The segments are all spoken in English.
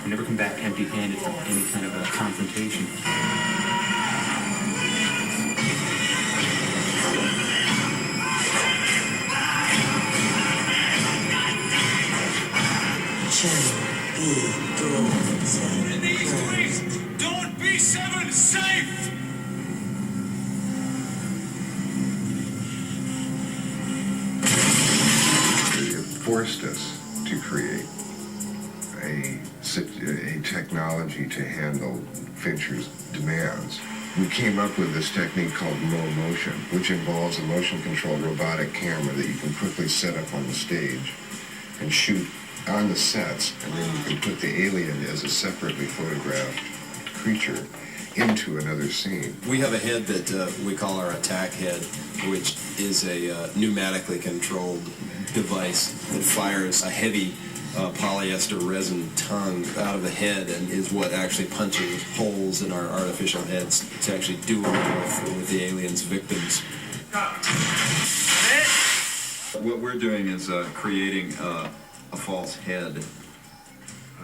You never come back empty-handed from any kind of a confrontation. In these ways, don't be seven safe! It forced us to create a technology to handle Fincher's demands. We came up with this technique called low motion, which involves a motion-controlled robotic camera that you can quickly set up on the stage and shoot on the sets, and then you can put the alien as a separately photographed creature into another scene. We have a head that we call our attack head, which is a pneumatically controlled device that fires a heavy polyester resin tongue out of the head and is what actually punches holes in our artificial heads to actually do it with the alien's victims. What we're doing is creating a false head.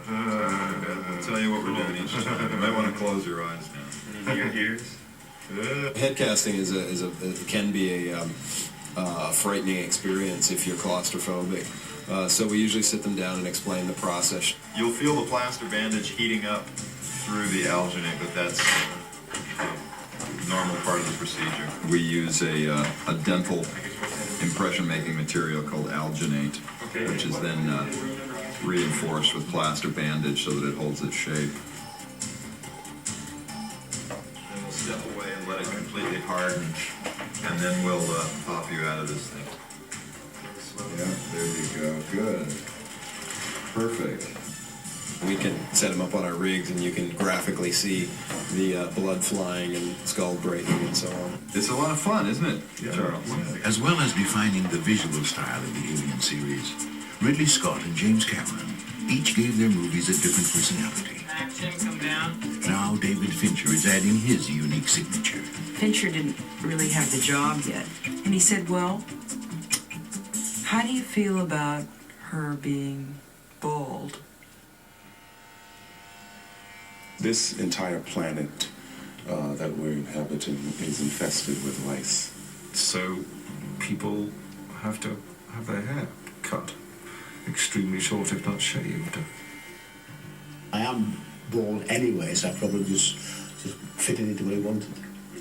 I'll tell you what we're doing each time. You might want to close your eyes now. Your ears? Head casting can be a frightening experience if you're claustrophobic. So we usually sit them down and explain the process. You'll feel the plaster bandage heating up through the alginate, but that's a normal part of the procedure. We use a dental impression-making material called alginate, which is then reinforced with plaster bandage so that it holds its shape. Then we'll step away and let it completely harden, and then we'll pop you out of this thing. Yeah, there you go. Good. Perfect. We can set them up on our rigs, and you can graphically see the blood flying and skull breaking and so on. It's a lot of fun, isn't it, Charles? As well as defining the visual style of the Alien series, Ridley Scott and James Cameron each gave their movies a different personality. Action, come down. Now David Fincher is adding his unique signature. Fincher didn't really have the job yet. And he said, well, how do you feel about her being bald? This entire planet that we're inhabiting is infested with lice. So people have to have their hair cut extremely short, if not shaved. I am bald anyway, so I probably just fitted into what he wanted.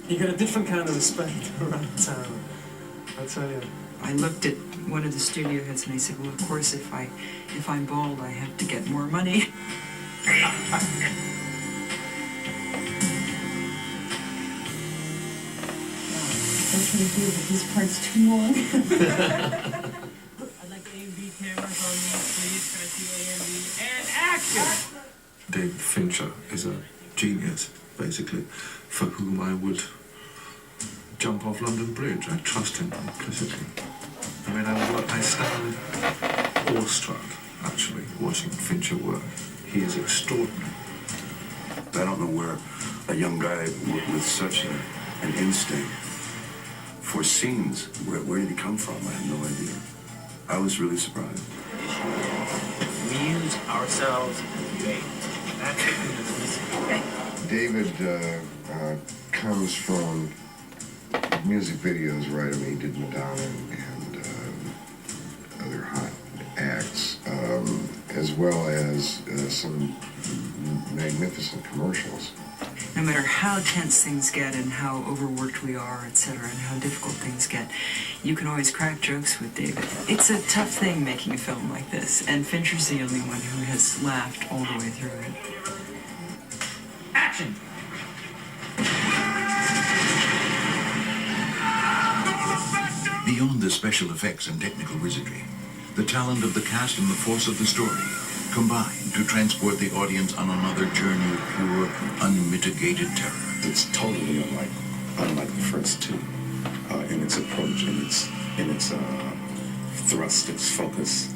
You get a different kind of respect around town, I tell you. I looked at one of the studio heads and I said, well, of course, if I'm bald, I have to get more money. What can we do, but this part's too long? I'd like A&B cameras on me, please. Can I see A&B? And action! David Fincher is a genius, basically, for whom I would jump off London Bridge. I trust him implicitly. I mean, I stand awestruck, actually, watching Fincher work. He is extraordinary. I don't know where a young guy with such an instinct for scenes, where did he come from? I have no idea. I was really surprised. We use ourselves as bait. That's it. David comes from music videos, right? I mean, he did Madonna and other hot acts, as well as some magnificent commercials. No matter how tense things get and how overworked we are, etc., and how difficult things get, you can always crack jokes with David. It's a tough thing making a film like this, and Fincher's the only one who has laughed all the way through it. Action! Beyond the special effects and technical wizardry, the talent of the cast and the force of the story combine to transport the audience on another journey of pure, unmitigated terror. It's totally unlike the first two in its approach, in its thrust, its focus.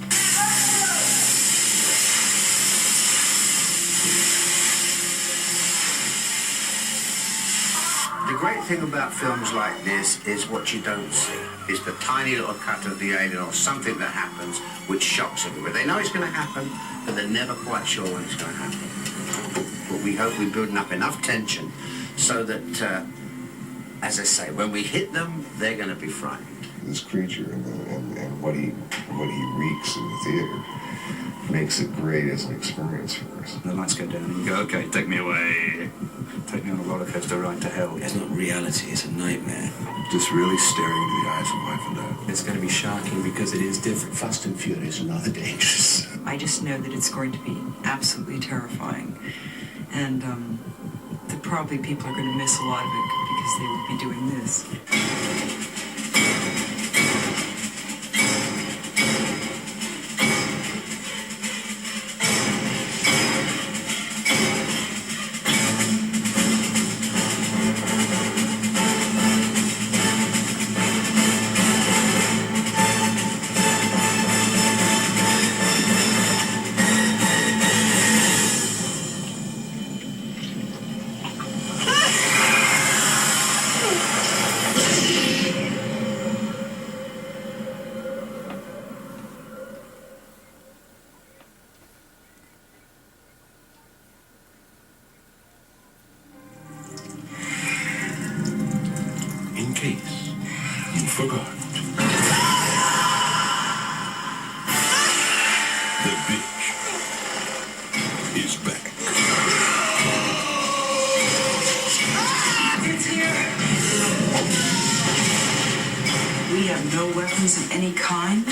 The great thing about films like this is what you don't see. Is the tiny little cut of the alien or something that happens which shocks everybody. They know it's going to happen, but they're never quite sure when it's going to happen. But we hope we're building up enough tension so that, as I say, when we hit them, they're going to be frightened. This creature and what he wreaks in the theater makes it great as an experience for us. The lights go down and you go, okay, take me away. Take me on a roller coaster ride to hell. It's not reality, it's a nightmare. Just really staring into the eyes of wife and dad. It's going to be shocking because it is different. Fast and Furious and rather dangerous. I just know that it's going to be absolutely terrifying. And that probably people are going to miss a lot of it because they will be doing this. In case you forgot. The bitch is back. It's here! We have no weapons of any kind.